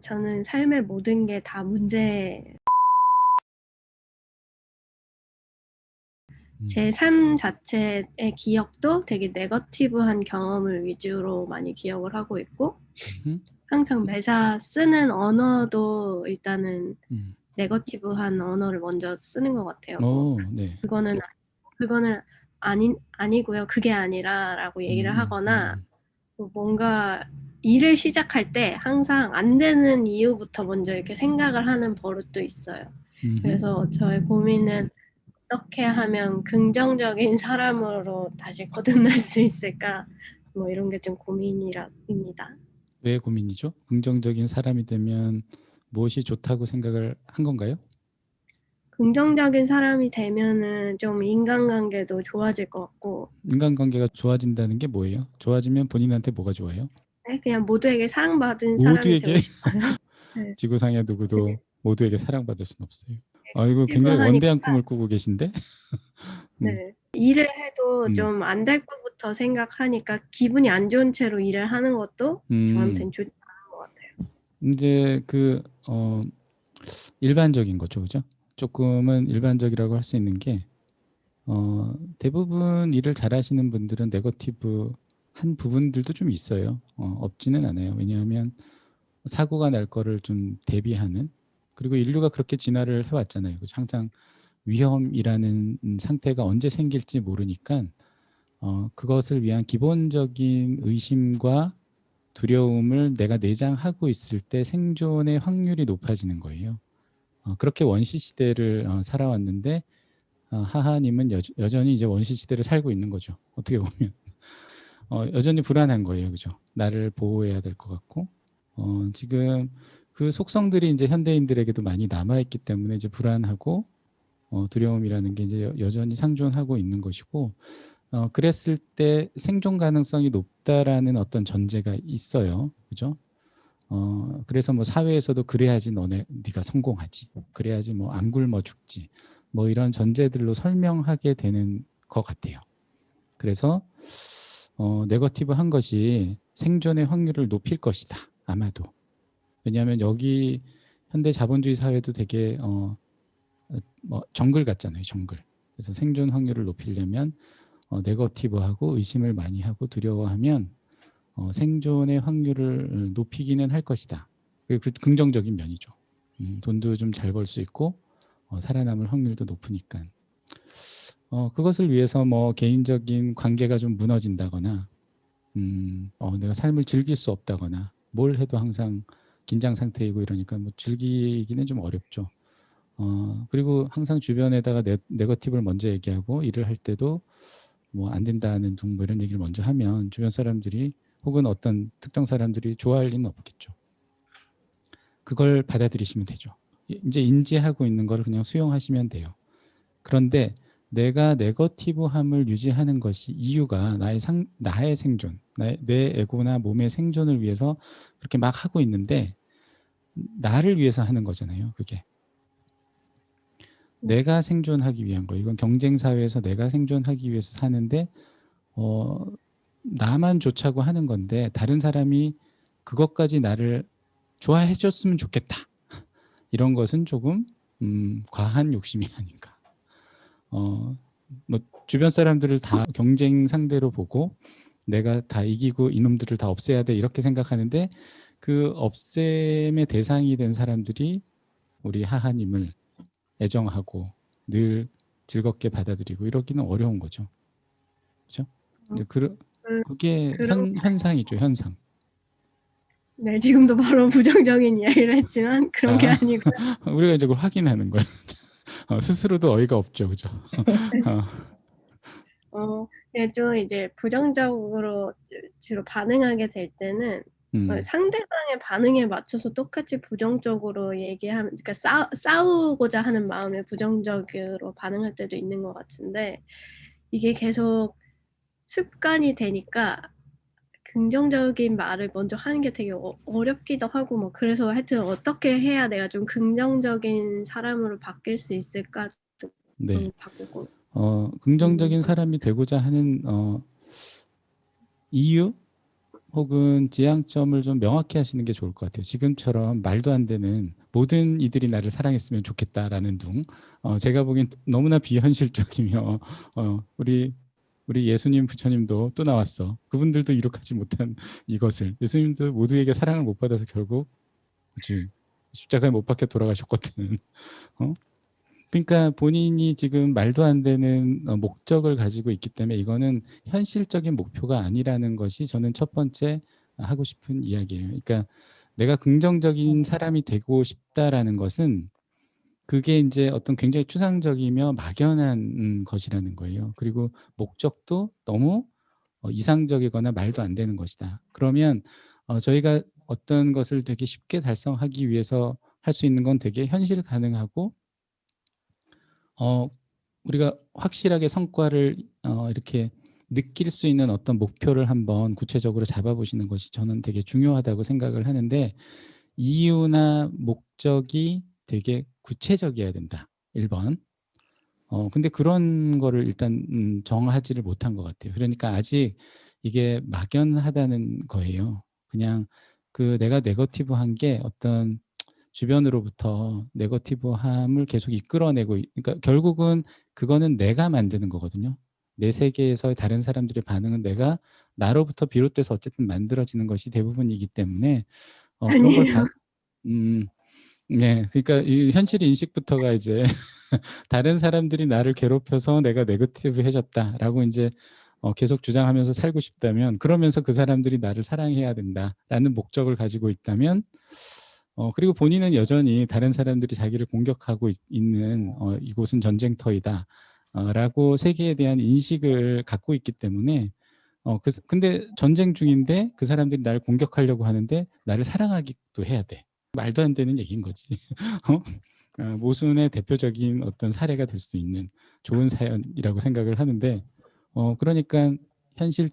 저는 삶의 모든 게 다 제 음. 삶 자체의 기억도 되게 네거티브한 경험을 위주로 많이 기억을 하고 있고, 음흠. 항상 매사 쓰는 언어도 일단은 음. 네거티브한 언어를 먼저 쓰는 것 같아요. 뭐 네. 그거는 아니고요. 그게 아니라라고 얘기를 하거나, 뭐 뭔가 일을 시작할 때 항상 안 되는 이유부터 먼저 이렇게 생각을 하는 버릇도 있어요. 음흠. 그래서 저의 고민은 어떻게 하면 긍정적인 사람으로 다시 거듭날 수 있을까? 뭐 이런 게 좀 고민입니다. 왜 고민이죠? 긍정적인 사람이 되면 무엇이 좋다고 생각을 한 건가요? 긍정적인 사람이 되면은 좀 인간관계도 좋아질 것 같고, 인간관계가 좋아진다는 게 뭐예요? 좋아지면 본인한테 뭐가 좋아요? 네, 그냥 모두에게 사랑받은 사람이 모두에게 되고 싶어요. 네, 지구상의 되게 누구도 모두에게 사랑받을 수는 없어요. 이거 굉장히 피부하니까. 원대한 꿈을 꾸고 계신데? 음. 네. 일을 해도 음. 좀 안 될 것부터 생각하니까 기분이 안 좋은 채로 일을 하는 것도 음. 저한테는 좋지 않은 것 같아요. 인제 일반적인 거죠. 그죠? 쪼끔은 일반적이라고 할 수 있는 게 대부분 일을 잘하시는 분들은 네거티브한 부분들도 좀 있어요. 없지는 않아요. 왜냐하면 사고가 날 거를 좀 대비하는, 그리고 인류가 그렇게 진화를 해 왔잖아요. 그죠? 항상 위험이라는 상태가 언제 생길지 모르니깐 그것을 위한 기본적인 의심과 두려움을 내가 내장하고 있을 때 생존의 확률이 높아지는 거예요. 그렇게 원시 시대를 살아왔는데 하하님은 여전히 이제 원시 시대를 살고 있는 거죠. 어떻게 보면 여전히 불안한 거예요, 그죠? 나를 보호해야 될 것 같고 지금 그 속성들이 이제 현대인들에게도 많이 남아 있기 때문에 이제 불안하고 두려움이라는 게 이제 여전히 상존하고 있는 것이고, 그랬을 때 생존 가능성이 높다라는 어떤 전제가 있어요, 그죠? 그래서 뭐 사회에서도 그래야지 네가 성공하지, 그래야지 뭐 안 굶어 죽지, 뭐 이런 전제들로 설명하게 되는 것 같아요. 그래서 네거티브한 것이 생존의 확률을 높일 것이다, 아마도. 왜냐하면 여기 현대 자본주의 사회도 되게 뭐 정글 같잖아요, 정글. 그래서 생존 확률을 높이려면 네거티브하고 의심을 많이 하고 두려워하면 생존의 확률을 높이기는 할 것이다. 그게 긍정적인 면이죠. 돈도 좀 잘 벌 수 있고 살아남을 확률도 높으니까. 그것을 위해서 뭐 개인적인 관계가 좀 무너진다거나, 내가 삶을 즐길 수 없다거나, 뭘 해도 항상 긴장 상태이고 이러니까 뭐 즐기기는 좀 어렵죠. 그리고 항상 주변에다가 네거티브를 먼저 얘기하고 일을 할 때도 뭐 안 된다는 둥 뭐 이런 얘기를 먼저 하면 주변 사람들이 혹은 어떤 특정 사람들이 좋아할 리는 없겠죠. 그걸 받아들이시면 되죠. 이제 인지하고 있는 걸 그냥 수용하시면 돼요. 그런데 내가 네거티브함을 유지하는 것이 이유가 나의 생존, 내 에고나 몸의 생존을 위해서 그렇게 막 하고 있는데 나를 위해서 하는 거잖아요, 그게. 내가 생존하기 위한 거. 이건 경쟁 사회에서 내가 생존하기 위해서 사는데 나만 좋자고 하는 건데 다른 사람이 그것까지 나를 좋아해 줬으면 좋겠다. 이런 것은 조금 과한 욕심이 아닌가. 뭐 주변 사람들을 다 경쟁 상대로 보고 내가 다 이기고 이놈들을 다 없애야 돼 이렇게 생각하는데, 그 없앰의 대상이 된 사람들이 우리 하하님을 애정하고 늘 즐겁게 받아들이고 이러기는 어려운 거죠. 그렇죠? 어, 이제 그, 그게 그런, 현상이죠, 현상. 네, 지금도 바로 부정적인 이야기를 했지만 그런 게 아, 아니고요. 우리가 이제 그걸 확인하는 거예요. 스스로도 어이가 없죠, 그죠? 그냥 좀 이제 부정적으로 주로 반응하게 될 때는 음. 상대방의 반응에 맞춰서 똑같이 부정적으로 얘기하면, 그러니까 싸우고자 하는 마음에 부정적으로 반응할 때도 있는 것 같은데, 이게 계속 습관이 되니까 긍정적인 말을 먼저 하는 게 되게 어렵기도 하고, 뭐 그래서 하여튼 어떻게 해야 내가 좀 긍정적인 사람으로 바뀔 수 있을까 네. 바꾸고 있는 긍정적인 것 사람이 되고자 하는 이유, 혹은 지향점을 좀 명확히 하시는 게 좋을 것 같아요. 지금처럼 말도 안 되는 모든 이들이 나를 사랑했으면 좋겠다라는 둥. 제가 보기엔 너무나 비현실적이며 우리 예수님, 부처님도 또 나왔어. 그분들도 이룩하지 못한 이것을 예수님도 모두에게 사랑을 못 받아서 결국 그치, 십자가에 못 박혀 돌아가셨거든. 어? 그러니까 본인이 지금 말도 안 되는 목적을 가지고 있기 때문에 이거는 현실적인 목표가 아니라는 것이 저는 첫 번째 하고 싶은 이야기예요. 그러니까 내가 긍정적인 사람이 되고 싶다라는 것은 그게 이제 어떤 굉장히 추상적이며 막연한 것이라는 거예요. 그리고 목적도 너무 이상적이거나 말도 안 되는 것이다. 그러면 저희가 어떤 것을 되게 쉽게 달성하기 위해서 할 수 있는 건 되게 현실 가능하고 우리가 확실하게 성과를 이렇게 느낄 수 있는 어떤 목표를 한번 구체적으로 잡아보시는 것이 저는 되게 중요하다고 생각을 하는데 이유나 목적이 되게 구체적이어야 된다. 1번. 근데 그런 거를 일단 정하지를 못한 것 같아요. 그러니까 아직 이게 막연하다는 거예요. 그냥 그 내가 네거티브한 게 어떤 주변으로부터 네거티브함을 계속 이끌어내고 그러니까 결국은 그거는 내가 만드는 거거든요. 내 세계에서의 다른 사람들의 반응은 내가 나로부터 비롯돼서 어쨌든 만들어지는 것이 대부분이기 때문에 그런 걸 아니에요. 네, 그러니까 이 현실 인식부터가 이제 다른 사람들이 나를 괴롭혀서 내가 네거티브해졌다라고 이제 계속 주장하면서 살고 싶다면 그러면서 그 사람들이 나를 사랑해야 된다라는 목적을 가지고 있다면 그리고 본인은 여전히 다른 사람들이 자기를 공격하고 있는 이곳은 전쟁터이다 라고 세계에 대한 인식을 갖고 있기 때문에 근데 전쟁 중인데 그 사람들이 나를 공격하려고 하는데 나를 사랑하기도 해야 돼. 말도 안 되는 얘기인 거지. 모순의 대표적인 어떤 사례가 될 수 있는 좋은 사연이라고 생각을 하는데 그러니까 현실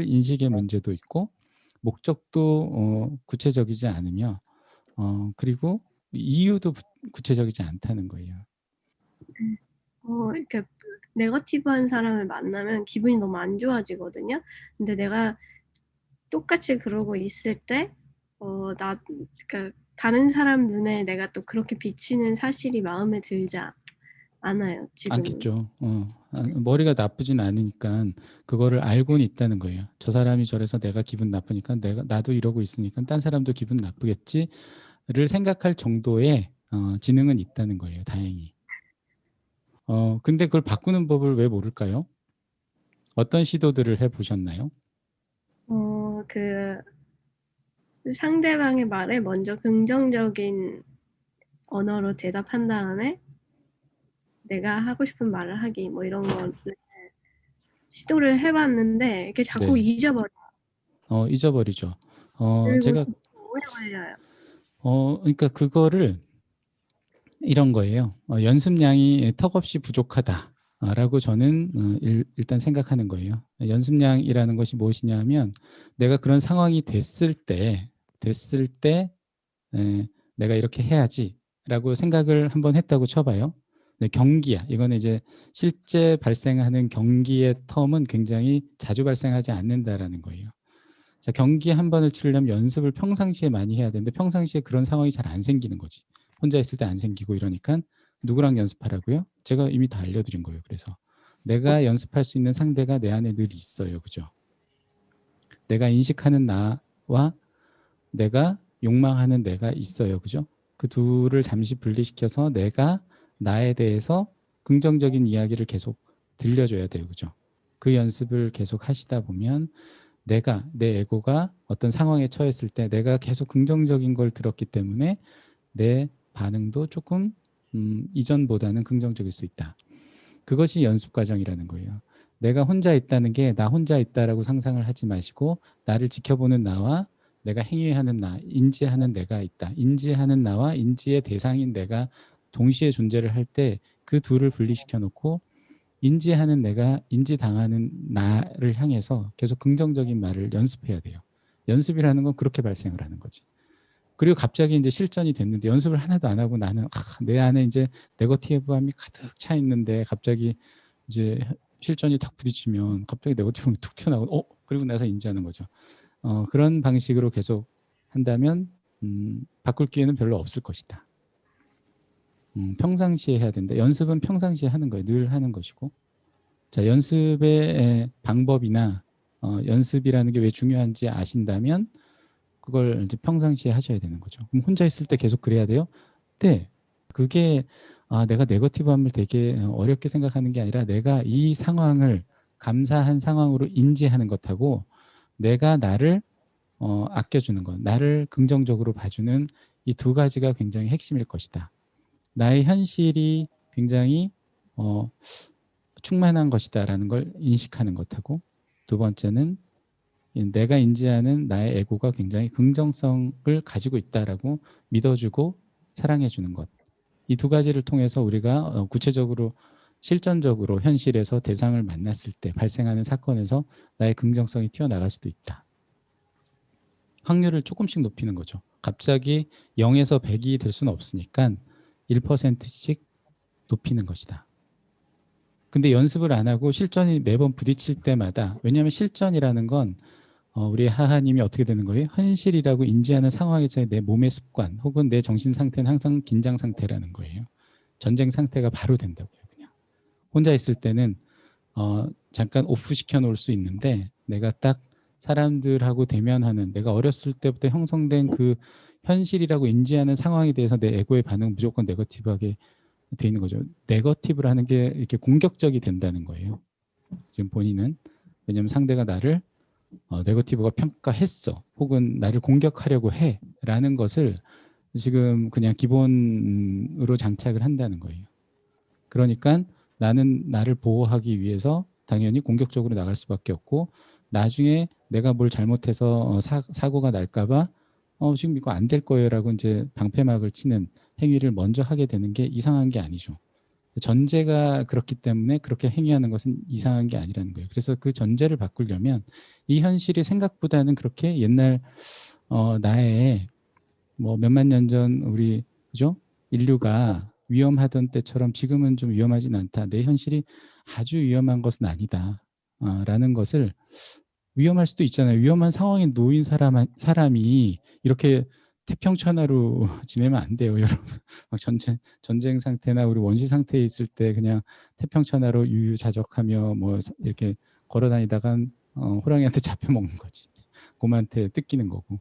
인식의 문제도 있고 목적도 구체적이지 않으며 그리고 이유도 구체적이지 않다는 거예요. 이렇게 네거티브한 사람을 만나면 기분이 너무 안 좋아지거든요. 근데 내가 똑같이 그러고 있을 때, 그러니까 다른 사람 눈에 내가 또 그렇게 비치는 사실이 마음에 들지 않아요, 지금은. 않겠죠. 머리가 나쁘진 않으니까 그거를 알고는 있다는 거예요. 저 사람이 저래서 내가 기분 나쁘니까 나도 이러고 있으니까 딴 사람도 기분 나쁘겠지를 생각할 정도의 지능은 있다는 거예요. 다행히. 근데 그걸 바꾸는 법을 왜 모를까요? 어떤 시도들을 해보셨나요? 그 상대방의 말에 먼저 긍정적인 언어로 대답한 다음에 내가 하고 싶은 말을 하기 뭐 이런 거를 시도를 해봤는데 이게 자꾸 네. 잊어버려요. 잊어버리죠. 그리고 제가 오래 걸려요. 그러니까 그거를 이런 거예요. 연습량이 턱없이 부족하다라고 저는 일단 생각하는 거예요. 연습량이라는 것이 무엇이냐면 내가 그런 상황이 됐을 때 내가 이렇게 해야지라고 생각을 한번 했다고 쳐봐요. 네, 경기야. 이거는 이제 실제 발생하는 경기의 텀은 굉장히 자주 발생하지 않는다라는 거예요. 자, 경기 한 번을 치려면 연습을 평상시에 많이 해야 되는데 평상시에 그런 상황이 잘 안 생기는 거지. 혼자 있을 때 안 생기고 이러니까 누구랑 연습하라고요? 제가 이미 다 알려드린 거예요. 그래서 내가 연습할 수 있는 상대가 내 안에 늘 있어요. 그죠? 내가 인식하는 나와 내가 욕망하는 내가 있어요. 그죠? 그 둘을 잠시 분리시켜서 내가 나에 대해서 긍정적인 이야기를 계속 들려줘야 돼요. 그죠? 그 연습을 계속 하시다 보면 내 에고가 어떤 상황에 처했을 때 내가 계속 긍정적인 걸 들었기 때문에 내 반응도 조금 이전보다는 긍정적일 수 있다. 그것이 연습 과정이라는 거예요. 내가 혼자 있다는 게 나 혼자 있다라고 상상을 하지 마시고 나를 지켜보는 나와 내가 행위하는 나, 인지하는 내가 있다. 인지하는 나와 인지의 대상인 내가 동시에 존재를 할 때 그 둘을 분리시켜 놓고 인지하는 내가 인지당하는 나를 향해서 계속 긍정적인 말을 연습해야 돼요. 연습이라는 건 그렇게 발생을 하는 거지. 그리고 갑자기 이제 실전이 됐는데 연습을 하나도 안 하고 나는 내 안에 이제 네거티브함이 가득 차 있는데 갑자기 이제 실전이 탁 부딪히면 갑자기 네거티브함이 툭 튀어나오고 그리고 나서 인지하는 거죠. 그런 방식으로 계속 한다면 바꿀 기회는 별로 없을 것이다. 평상시에 해야 된다. 연습은 평상시에 하는 거예요. 늘 하는 것이고. 자, 연습의 방법이나 연습이라는 게 왜 중요한지 아신다면 그걸 이제 평상시에 하셔야 되는 거죠. 그럼 혼자 있을 때 계속 그래야 돼요? 네. 그게 내가 네거티브함을 되게 어렵게 생각하는 게 아니라 내가 이 상황을 감사한 상황으로 인지하는 것하고 내가 나를 아껴주는 것, 나를 긍정적으로 봐주는 이 두 가지가 굉장히 핵심일 것이다. 나의 현실이 굉장히 충만한 것이다라는 걸 인식하는 것하고 두 번째는 내가 인지하는 나의 에고가 굉장히 긍정성을 가지고 있다라고 믿어주고 사랑해주는 것. 이 두 가지를 통해서 우리가 구체적으로 실전적으로 현실에서 대상을 만났을 때 발생하는 사건에서 나의 긍정성이 튀어나갈 수도 있다. 확률을 조금씩 높이는 거죠. 갑자기 0에서 100이 될 수는 없으니까 1%씩 높이는 것이다. 근데 연습을 안 하고 실전이 매번 부딪힐 때마다, 왜냐하면 실전이라는 건 우리 하하님이 어떻게 되는 거예요? 현실이라고 인지하는 상황에서의 내 몸의 습관 혹은 내 정신 상태는 항상 긴장 상태라는 거예요. 전쟁 상태가 바로 된다고요. 그냥 혼자 있을 때는 잠깐 오프 시켜 놓을 수 있는데 내가 딱 사람들하고 대면하는, 내가 어렸을 때부터 형성된 그 현실이라고 인지하는 상황에 대해서 내 에고의 반응은 무조건 네거티브하게 돼 있는 거죠. 네거티브라는 게 이렇게 공격적이 된다는 거예요. 지금 본인은, 왜냐하면 상대가 나를 네거티브가 평가했어 혹은 나를 공격하려고 해 라는 것을 지금 그냥 기본으로 장착을 한다는 거예요. 그러니까 나는 나를 보호하기 위해서 당연히 공격적으로 나갈 수밖에 없고, 나중에 내가 뭘 잘못해서 사고가 날까봐 지금 이거 안 될 거예요 라고 이제 방패막을 치는 행위를 먼저 하게 되는 게 이상한 게 아니죠. 전제가 그렇기 때문에 그렇게 행위하는 것은 이상한 게 아니라는 거예요. 그래서 그 전제를 바꾸려면 이 현실이 생각보다는 그렇게 옛날 나의 뭐 몇만 년 전 우리 그죠? 인류가 위험하던 때처럼 지금은 좀 위험하진 않다. 내 현실이 아주 위험한 것은 아니다. 라는 것을, 위험할 수도 있잖아요. 위험한 상황에 놓인 사람이 이렇게 태평천하로 지내면 안 돼요, 여러분. 막 전쟁 상태나 우리 원시 상태에 있을 때 그냥 태평천하로 유유자적하며 뭐 이렇게 걸어 다니다간 호랑이한테 잡혀 먹는 거지. 곰한테 뜯기는 거고.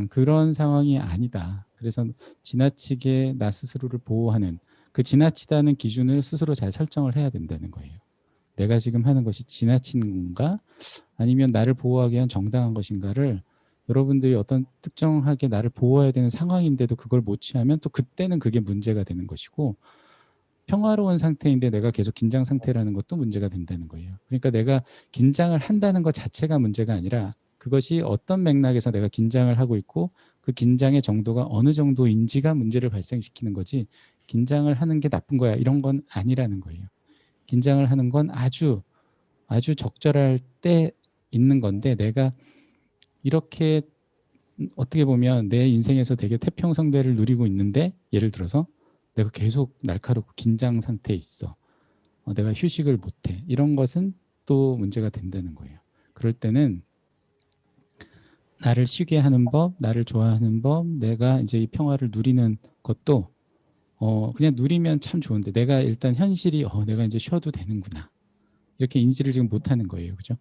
그런 상황이 아니다. 그래서 지나치게 나 스스로를 보호하는 그 지나치다는 기준을 스스로 잘 설정을 해야 된다는 거예요. 내가 지금 하는 것이 지나친 건가? 아니면 나를 보호하기 위한 정당한 것인가를, 여러분들이 어떤 특정하게 나를 보호해야 되는 상황인데도 그걸 못 취하면 또 그때는 그게 문제가 되는 것이고, 평화로운 상태인데 내가 계속 긴장 상태라는 것도 문제가 된다는 거예요. 그러니까 내가 긴장을 한다는 것 자체가 문제가 아니라 그것이 어떤 맥락에서 내가 긴장을 하고 있고 그 긴장의 정도가 어느 정도인지가 문제를 발생시키는 거지, 긴장을 하는 게 나쁜 거야 이런 건 아니라는 거예요. 긴장을 하는 건 아주 아주 적절할 때 있는 건데, 내가 이렇게 어떻게 보면 내 인생에서 되게 태평성대를 누리고 있는데, 예를 들어서 내가 계속 날카롭고 긴장 상태에 있어. 내가 휴식을 못해. 이런 것은 또 문제가 된다는 거예요. 그럴 때는 나를 쉬게 하는 법, 나를 좋아하는 법, 내가 이제 이 평화를 누리는 것도 그냥 누리면 참 좋은데, 내가 일단 현실이 내가 이제 쉬어도 되는구나 이렇게 인지를 지금 못하는 거예요, 그죠?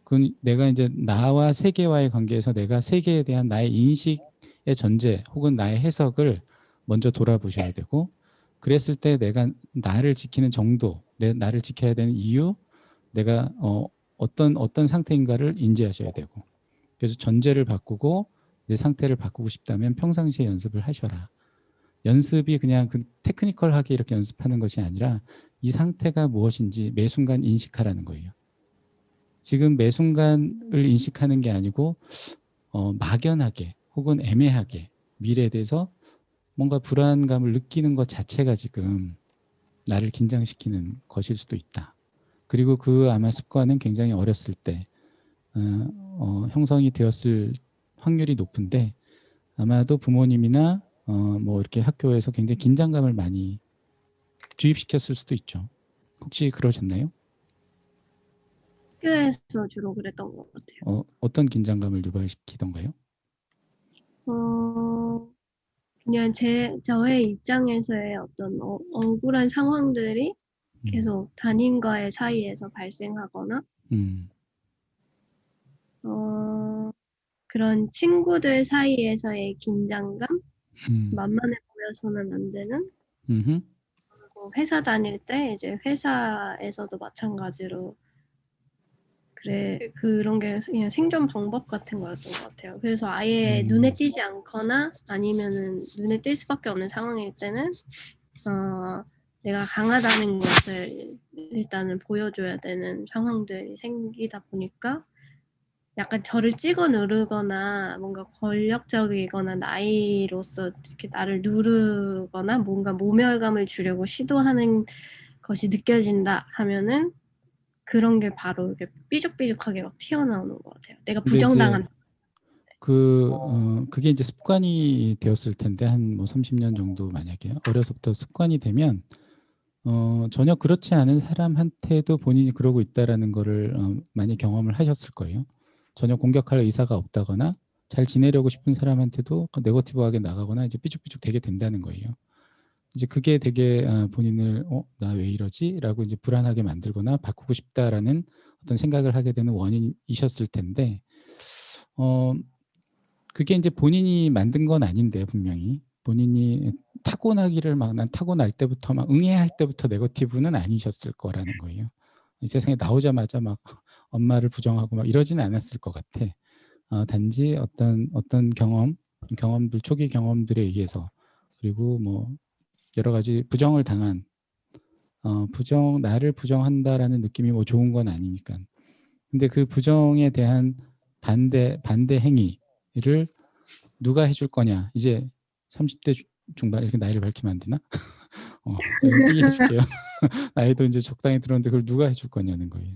그 내가 이제 나와 세계와의 관계에서 내가 세계에 대한 나의 인식의 전제 혹은 나의 해석을 먼저 돌아보셔야 되고, 그랬을 때 내가 나를 지키는 정도, 나를 지켜야 되는 이유, 내가 어떤 상태인가를 인지하셔야 되고, 그래서 전제를 바꾸고 내 상태를 바꾸고 싶다면 평상시에 연습을 하셔라. 연습이 그냥 그 테크니컬하게 이렇게 연습하는 것이 아니라 이 상태가 무엇인지 매 순간 인식하라는 거예요. 지금 매 순간을 인식하는 게 아니고 막연하게 혹은 애매하게 미래에 대해서 뭔가 불안감을 느끼는 것 자체가 지금 나를 긴장시키는 것일 수도 있다. 그리고 그 아마 습관은 굉장히 어렸을 때 형성이 되었을 확률이 높은데, 아마도 부모님이나 뭐 이렇게 학교에서 굉장히 긴장감을 많이 주입시켰을 수도 있죠. 혹시 그러셨나요? 학교에서 주로 그랬던 것 같아요. 어떤 긴장감을 유발시키던가요? 어, 그냥 저의 입장에서의 어떤 억울한 상황들이 음, 계속 담임과의 사이에서 발생하거나, 음, 어, 그런 친구들 사이에서의 긴장감, 음, 만만해 보여서는 안 되는, 음흠. 그리고 회사 다닐 때 이제 회사에서도 마찬가지로 그래, 그런 게 그냥 생존 방법 같은 거였던 것 같아요. 그래서 아예 눈에 음, 띄지 않거나 아니면은 눈에 띌 수밖에 없는 상황일 때는, 내가 강하다는 것을 일단은 보여줘야 되는 상황들이 생기다 보니까 약간 저를 찍어 누르거나 뭔가 권력적이거나 나이로서 이렇게 나를 누르거나 뭔가 모멸감을 주려고 시도하는 것이 느껴진다 하면은 그런 게 바로 이렇게 삐죽삐죽하게 막 튀어나오는 것 같아요. 내가 근데 이제 부정당한. 그게 이제 습관이 되었을 텐데 한 뭐 30년 정도 만약에 어려서부터 습관이 되면 전혀 그렇지 않은 사람한테도 본인이 그러고 있다라는 거를 많이 경험을 하셨을 거예요. 전혀 공격할 의사가 없다거나 잘 지내려고 싶은 사람한테도 네거티브하게 나가거나 이제 삐죽삐죽 되게 된다는 거예요. 이제 그게 되게 본인을 나 왜 이러지? 라고 이제 불안하게 만들거나 바꾸고 싶다라는 어떤 생각을 하게 되는 원인이셨을 텐데 어, 그게 이제 본인이 만든 건 아닌데 분명히 본인이 타고나기를 막 난 타고날 때부터 막 응애할 때부터 네거티브는 아니셨을 거라는 거예요. 이 세상에 나오자마자 막 엄마를 부정하고 막 이러지는 않았을 것 같아. 단지 어떤 경험들 초기 경험들에 의해서 그리고 뭐 여러 가지 부정을 당한 나를 부정한다라는 느낌이 뭐 좋은 건 아니니까. 근데 그 부정에 대한 반대 행위를 누가 해줄 거냐? 이제 30대 중반 이렇게 나이를 밝히면 안 되나? 삐 해줄게요. 나이도 이제 적당히 들었는데 그걸 누가 해줄 거냐는 거예요.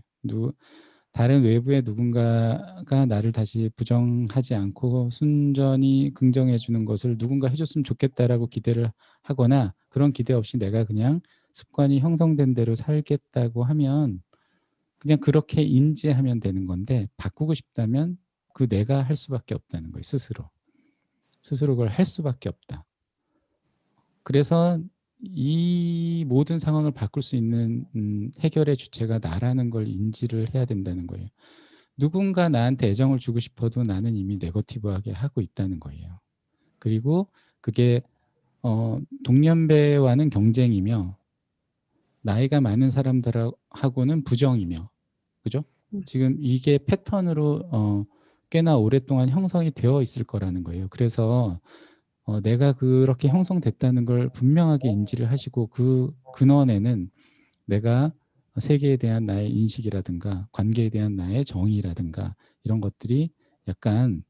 다른 외부의 누군가가 나를 다시 부정하지 않고 순전히 긍정해 주는 것을 누군가 해줬으면 좋겠다라고 기대를 하거나 그런 기대 없이 내가 그냥 습관이 형성된 대로 살겠다고 하면 그냥 그렇게 인지하면 되는 건데 바꾸고 싶다면 그 내가 할 수밖에 없다는 거예요. 스스로 그걸 할 수밖에 없다. 그래서 이 모든 상황을 바꿀 수 있는 해결의 주체가 나라는 걸 인지를 해야 된다는 거예요. 누군가 나한테 애정을 주고 싶어도 나는 이미 네거티브하게 하고 있다는 거예요. 그리고 그게 동년배와는 경쟁이며 나이가 많은 사람들하고는 부정이며 그죠? 지금 이게 패턴으로 꽤나 오랫동안 형성이 되어 있을 거라는 거예요. 그래서 내가 그렇게 형성됐다는 걸 분명하게 인지를 하시고 그 근원에는 내가 세계에 대한 나의 인식이라든가 관계에 대한 나의 정의라든가 이런 것들이 약간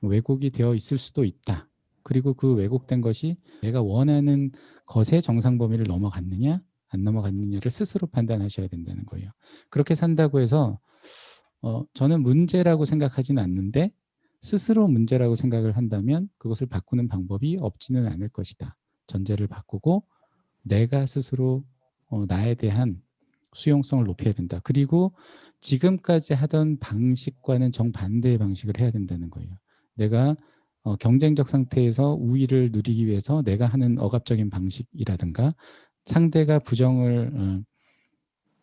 왜곡이 되어 있을 수도 있다. 그리고 그 왜곡된 것이 내가 원하는 것의 정상 범위를 넘어갔느냐 안 넘어갔느냐를 스스로 판단하셔야 된다는 거예요. 그렇게 산다고 해서 저는 문제라고 생각하지는 않는데 스스로 문제라고 생각을 한다면 그것을 바꾸는 방법이 없지는 않을 것이다. 전제를 바꾸고 내가 스스로 나에 대한 수용성을 높여야 된다. 그리고 지금까지 하던 방식과는 정반대의 방식을 해야 된다는 거예요. 내가 경쟁적 상태에서 우위를 누리기 위해서 내가 하는 억압적인 방식이라든가 상대가 부정을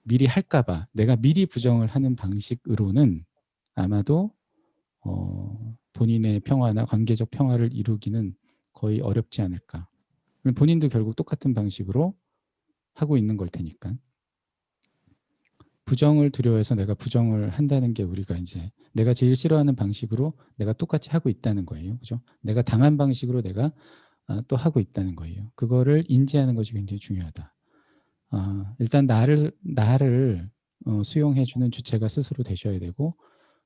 미리 할까봐 내가 미리 부정을 하는 방식으로는 아마도 본인의 평화나 관계적 평화를 이루기는 거의 어렵지 않을까. 본인도 결국 똑같은 방식으로 하고 있는 걸 테니까. 부정을 두려워해서 내가 부정을 한다는 게 우리가 이제 내가 제일 싫어하는 방식으로 내가 똑같이 하고 있다는 거예요. 그죠? 내가 당한 방식으로 내가 또 하고 있다는 거예요. 그거를 인지하는 것이 굉장히 중요하다. 일단 나를 수용해주는 주체가 스스로 되셔야 되고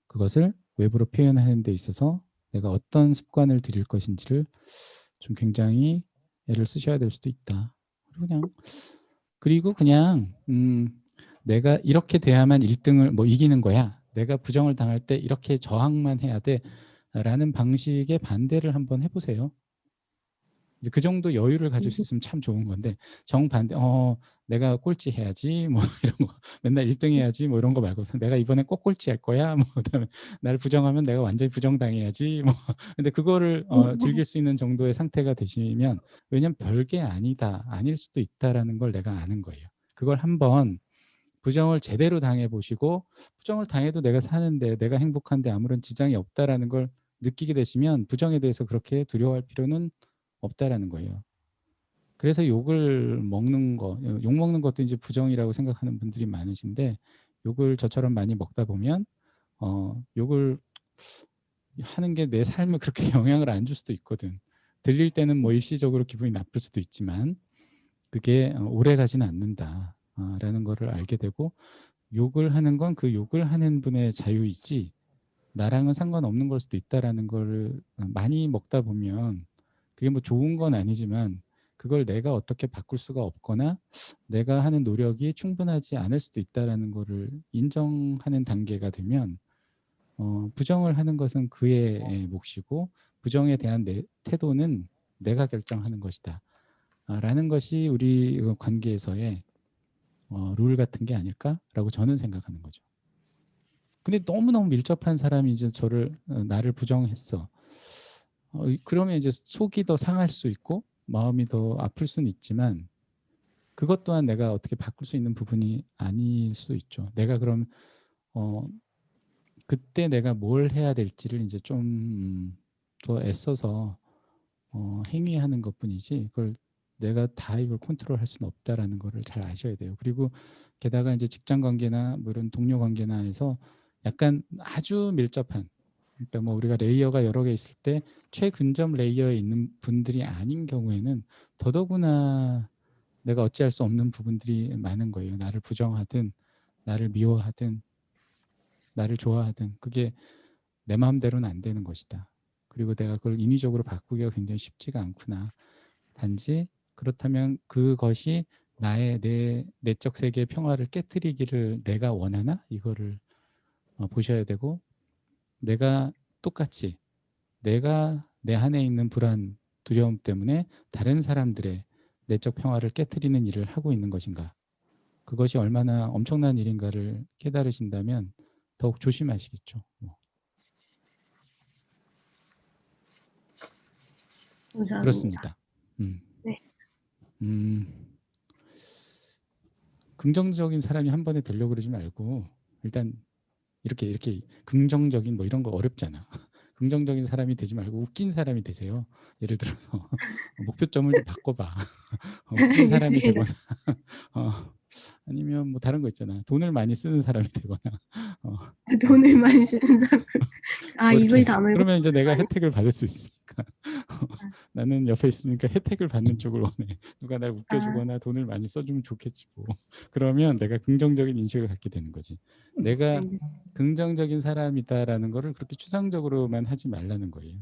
그것을 외부로 표현하는 데 있어서 내가 어떤 습관을 들일 것인지를 좀 굉장히 애를 쓰셔야 될 수도 있다. 그리고 그냥 내가 이렇게 돼야만 1등을 뭐 이기는 거야. 내가 부정을 당할 때 이렇게 저항만 해야 돼. 라는 방식의 반대를 한번 해보세요. 이제 그 정도 여유를 가질 수 있으면 참 좋은 건데 정반대 내가 꼴찌 해야지 뭐 이런 거 맨날 1등 해야지 뭐 이런 거 말고서 내가 이번에 꼭 꼴찌 할 거야 뭐 그다음에 나를 부정하면 내가 완전히 부정당해야지 뭐 근데 그거를 즐길 수 있는 정도의 상태가 되시면 왜냐면 별게 아니다 아닐 수도 있다라는 걸 내가 아는 거예요. 그걸 한번 부정을 제대로 당해 보시고 부정을 당해도 내가 사는데 내가 행복한데 아무런 지장이 없다라는 걸 느끼게 되시면 부정에 대해서 그렇게 두려워할 필요는 없다라는 거예요. 그래서 욕을 먹는 거, 욕 먹는 것도 이제 부정이라고 생각하는 분들이 많으신데 욕을 저처럼 많이 먹다 보면 욕을 하는 게 내 삶에 그렇게 영향을 안 줄 수도 있거든. 들릴 때는 뭐 일시적으로 기분이 나쁠 수도 있지만 그게 오래 가지는 않는다라는 거를 알게 되고 욕을 하는 건 그 욕을 하는 분의 자유이지 나랑은 상관없는 걸 수도 있다라는 거를 많이 먹다 보면 그게 뭐 좋은 건 아니지만 그걸 내가 어떻게 바꿀 수가 없거나 내가 하는 노력이 충분하지 않을 수도 있다라는 거를 인정하는 단계가 되면 부정을 하는 것은 그의 몫이고 부정에 대한 내 태도는 내가 결정하는 것이다. 라는 것이 우리 관계에서의 룰 같은 게 아닐까라고 저는 생각하는 거죠. 근데 너무너무 밀접한 사람이 이제 나를 부정했어. 그러면 이제 속이 더 상할 수 있고 마음이 더 아플 수는 있지만 그것 또한 내가 어떻게 바꿀 수 있는 부분이 아닐 수 있죠. 내가 그럼 그때 내가 뭘 해야 될지를 이제 좀 더 애써서 행위하는 것뿐이지 그걸 내가 다 이걸 컨트롤할 수는 없다라는 거를 잘 아셔야 돼요. 그리고 게다가 이제 직장 관계나 뭐 이런 동료 관계나 해서 약간 아주 밀접한 그러니까 뭐 우리가 레이어가 여러 개 있을 때 최근접 레이어에 있는 분들이 아닌 경우에는 더더구나 내가 어찌할 수 없는 부분들이 많은 거예요. 나를 부정하든 나를 미워하든 나를 좋아하든 그게 내 마음대로는 안 되는 것이다. 그리고 내가 그걸 인위적으로 바꾸기가 굉장히 쉽지가 않구나. 단지 그렇다면 그것이 나의 내적 세계의 평화를 깨뜨리기를 내가 원하나? 이거를 보셔야 되고 내가 똑같이 내가 내 안에 있는 불안, 두려움 때문에 다른 사람들의 내적 평화를 깨뜨리는 일을 하고 있는 것인가? 그것이 얼마나 엄청난 일인가를 깨달으신다면 더욱 조심하시겠죠. 감사합니다. 그렇습니다. 음. 네. 긍정적인 사람이 한 번에 되려고 그러지 말고 일단 이렇게 긍정적인 뭐 이런 거 어렵잖아. 긍정적인 사람이 되지 말고 웃긴 사람이 되세요. 예를 들어서 목표점을 좀 바꿔봐. 웃긴 사람이 알겠습니다. 되거나 아니면 뭐 다른 거 있잖아. 돈을 많이 쓰는 사람이 되거나 어, 돈을 많이 쓰는 사람. 뭐 입을 이렇게 다물고 그러면 이제 돈을 내가 많이 혜택을 받을 수 있으니까 나는 옆에 있으니까 혜택을 받는 쪽을 원해. 누가 날 웃겨주거나 돈을 많이 써주면 좋겠지 뭐. 그러면 내가 긍정적인 인식을 갖게 되는 거지. 내가 긍정적인 사람이다라는 거를 그렇게 추상적으로만 하지 말라는 거예요.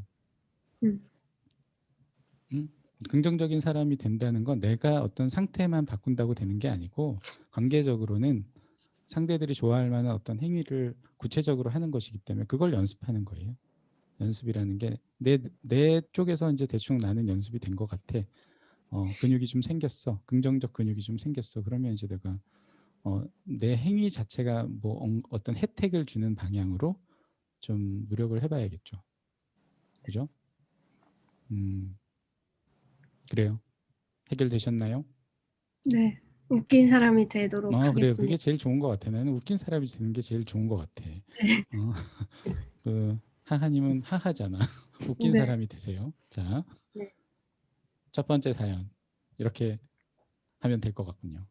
긍정적인 사람이 된다는 건 내가 어떤 상태만 바꾼다고 되는 게 아니고 관계적으로는 상대들이 좋아할 만한 어떤 행위를 구체적으로 하는 것이기 때문에 그걸 연습하는 거예요. 연습이라는 게 내 쪽에서 이제 대충 나는 연습이 된 것 같아. 근육이 좀 생겼어. 긍정적 근육이 좀 생겼어. 그러면 이제 내가 내 행위 자체가 뭐 어떤 혜택을 주는 방향으로 좀 노력을 해봐야겠죠. 그죠? 그래요. 해결되셨나요? 네. 웃긴 사람이 되도록 그래요. 그게 하겠습니다. 제일 좋은 것 같아. 나는 웃긴 사람이 되는 게 제일 좋은 것 같아. 어, 그 하하님은 하하잖아. 웃긴 네. 사람이 되세요. 자, 네. 첫 번째 사연 이렇게 하면 될 것 같군요.